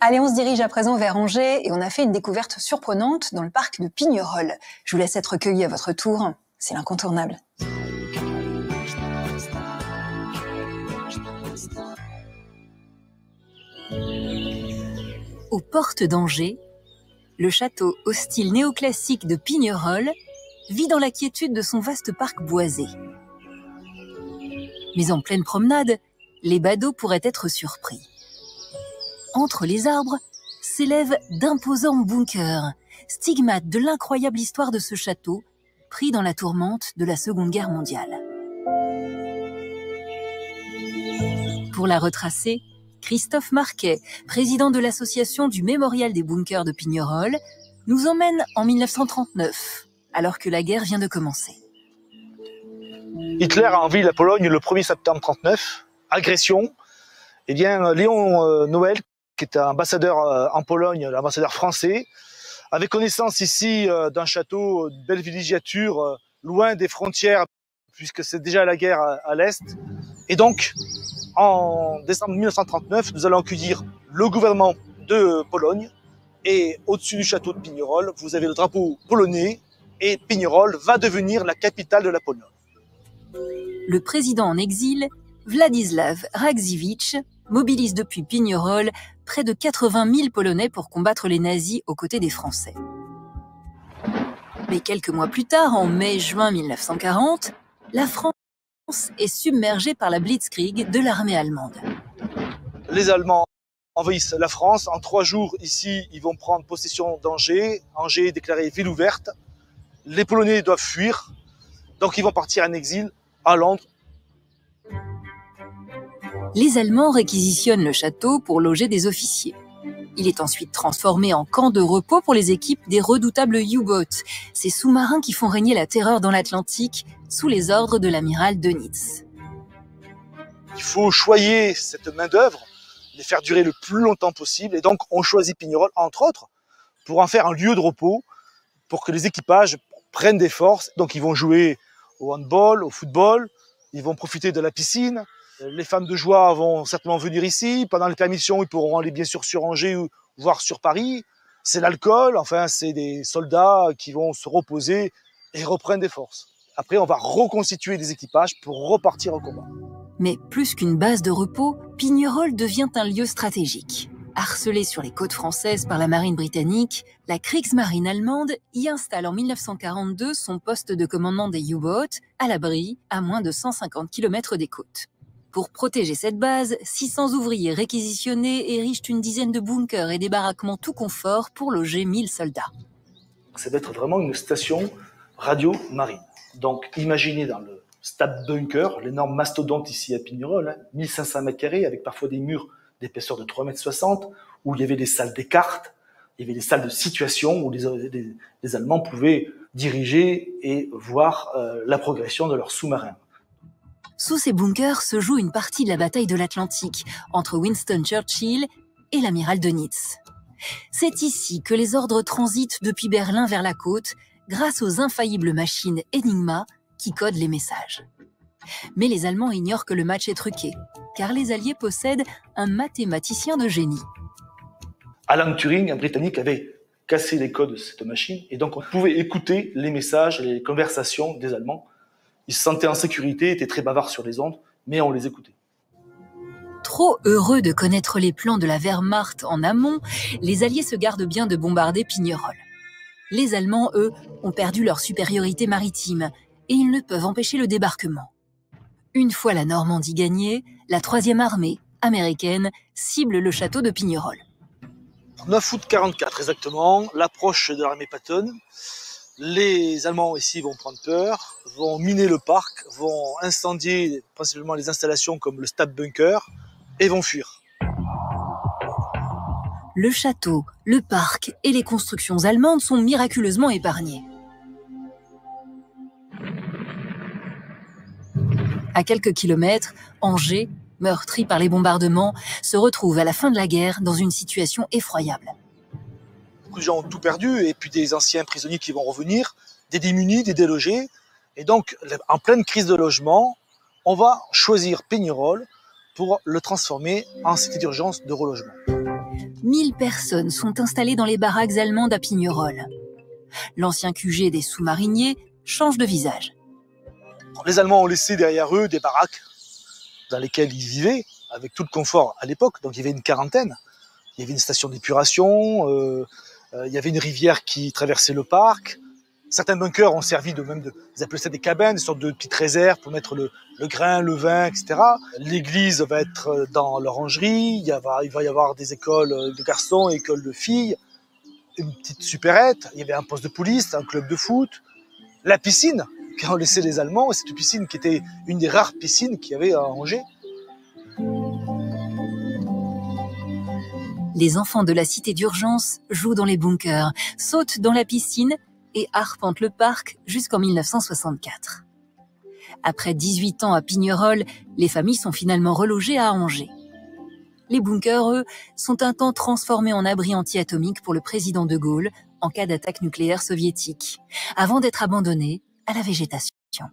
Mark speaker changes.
Speaker 1: Allez, on se dirige à présent vers Angers et on a fait une découverte surprenante dans le parc de Pignerol. Je vous laisse être recueillis à votre tour, c'est l'incontournable.
Speaker 2: Aux portes d'Angers, le château au style néoclassique de Pignerol vit dans la quiétude de son vaste parc boisé. Mais en pleine promenade, les badauds pourraient être surpris. Entre les arbres s'élèvent d'imposants bunkers, stigmates de l'incroyable histoire de ce château, pris dans la tourmente de la Seconde Guerre mondiale. Pour la retracer, Christophe Marquet, président de l'association du Mémorial des bunkers de Pignerol, nous emmène en 1939, alors que la guerre vient de commencer.
Speaker 3: Hitler a envahi la Pologne le 1er septembre 1939, agression. Eh bien, Léon Noël, qui est ambassadeur en Pologne, l'ambassadeur français, avait connaissance ici d'un château, une belle villégiature, loin des frontières, puisque c'est déjà la guerre à l'Est. Et donc, en décembre 1939, nous allons accueillir le gouvernement de Pologne. Et au-dessus du château de Pignerol, vous avez le drapeau polonais. Et Pignerol va devenir la capitale de la Pologne.
Speaker 2: Le président en exil, Władysław Radziwiłł, mobilise depuis Pignerol près de 80 000 Polonais pour combattre les nazis aux côtés des Français. Mais quelques mois plus tard, en mai-juin 1940, la France est submergée par la Blitzkrieg de l'armée allemande.
Speaker 3: Les Allemands envahissent la France. En 3 jours, ici, ils vont prendre possession d'Angers. Angers est déclarée ville ouverte. Les Polonais doivent fuir. Donc ils vont partir en exil à Londres.
Speaker 2: Les Allemands réquisitionnent le château pour loger des officiers. Il est ensuite transformé en camp de repos pour les équipes des redoutables U-boats, ces sous-marins qui font régner la terreur dans l'Atlantique sous les ordres de l'amiral Dönitz.
Speaker 3: Il faut choyer cette main-d'œuvre, les faire durer le plus longtemps possible. Et donc on choisit Pignerol, entre autres, pour en faire un lieu de repos, pour que les équipages prennent des forces. Donc ils vont jouer au handball, au football, ils vont profiter de la piscine. Les femmes de joie vont certainement venir ici. Pendant les permissions, ils pourront aller bien sûr sur Angers ou voire sur Paris. C'est l'alcool, enfin c'est des soldats qui vont se reposer et reprennent des forces. Après, on va reconstituer des équipages pour repartir au combat.
Speaker 2: Mais plus qu'une base de repos, Pignerol devient un lieu stratégique. Harcelée sur les côtes françaises par la marine britannique, la Kriegsmarine allemande y installe en 1942 son poste de commandement des U-boats, à l'abri, à moins de 150 km des côtes. Pour protéger cette base, 600 ouvriers réquisitionnés érigent une dizaine de bunkers et des baraquements tout confort pour loger 1000 soldats.
Speaker 3: Ça va être vraiment une station radio-marine. Donc imaginez dans le stade bunker, l'énorme mastodonte ici à Pignerol, 1500 m², avec parfois des murs d'épaisseur de 3,60 m, où il y avait des salles des cartes, il y avait des salles de situation où les Allemands pouvaient diriger et voir la progression de leurs sous-marins.
Speaker 2: Sous ces bunkers se joue une partie de la bataille de l'Atlantique entre Winston Churchill et l'amiral Dönitz. C'est ici que les ordres transitent depuis Berlin vers la côte grâce aux infaillibles machines Enigma qui codent les messages. Mais les Allemands ignorent que le match est truqué, car les Alliés possèdent un mathématicien de génie.
Speaker 3: Alan Turing, un Britannique, avait cassé les codes de cette machine, et donc on pouvait écouter les messages et les conversations des Allemands. Ils se sentaient en sécurité, étaient très bavards sur les ondes, mais on les écoutait.
Speaker 2: Trop heureux de connaître les plans de la Wehrmacht en amont, les Alliés se gardent bien de bombarder Pignerol. Les Allemands, eux, ont perdu leur supériorité maritime et ils ne peuvent empêcher le débarquement. Une fois la Normandie gagnée, la 3e armée américaine cible le château de Pignerol.
Speaker 3: 9 août 1944 exactement, l'approche de l'armée Patton. Les Allemands ici vont prendre peur, vont miner le parc, vont incendier principalement les installations comme le stade bunker et vont fuir.
Speaker 2: Le château, le parc et les constructions allemandes sont miraculeusement épargnés. À quelques kilomètres, Angers, meurtri par les bombardements, se retrouve à la fin de la guerre dans une situation effroyable.
Speaker 3: Beaucoup de gens ont tout perdu, et puis des anciens prisonniers qui vont revenir, des démunis, des délogés. Et donc, en pleine crise de logement, on va choisir Pignerol pour le transformer en cité d'urgence de relogement.
Speaker 2: 1000 personnes sont installées dans les baraques allemandes à Pignerol. L'ancien QG des sous-mariniers change de visage.
Speaker 3: Les Allemands ont laissé derrière eux des baraques dans lesquelles ils vivaient, avec tout le confort à l'époque. Donc il y avait une quarantaine. Il y avait une station d'épuration, il y avait une rivière qui traversait le parc. Certains bunkers ont servi ils appelaient ça des cabanes, des sortes de petites réserves pour mettre le grain, le vin, etc. L'église va être dans l'orangerie, il va y avoir des écoles de garçons, écoles de filles, une petite supérette, il y avait un poste de police, un club de foot, la piscine qu'ont laissé les Allemands, cette piscine qui était une des rares piscines qu'il y avait à Angers.
Speaker 2: Les enfants de la cité d'urgence jouent dans les bunkers, sautent dans la piscine et arpentent le parc jusqu'en 1964. Après 18 ans à Pignerol, les familles sont finalement relogées à Angers. Les bunkers, eux, sont un temps transformés en abris anti-atomiques pour le président de Gaulle en cas d'attaque nucléaire soviétique, avant d'être abandonnés à la végétation.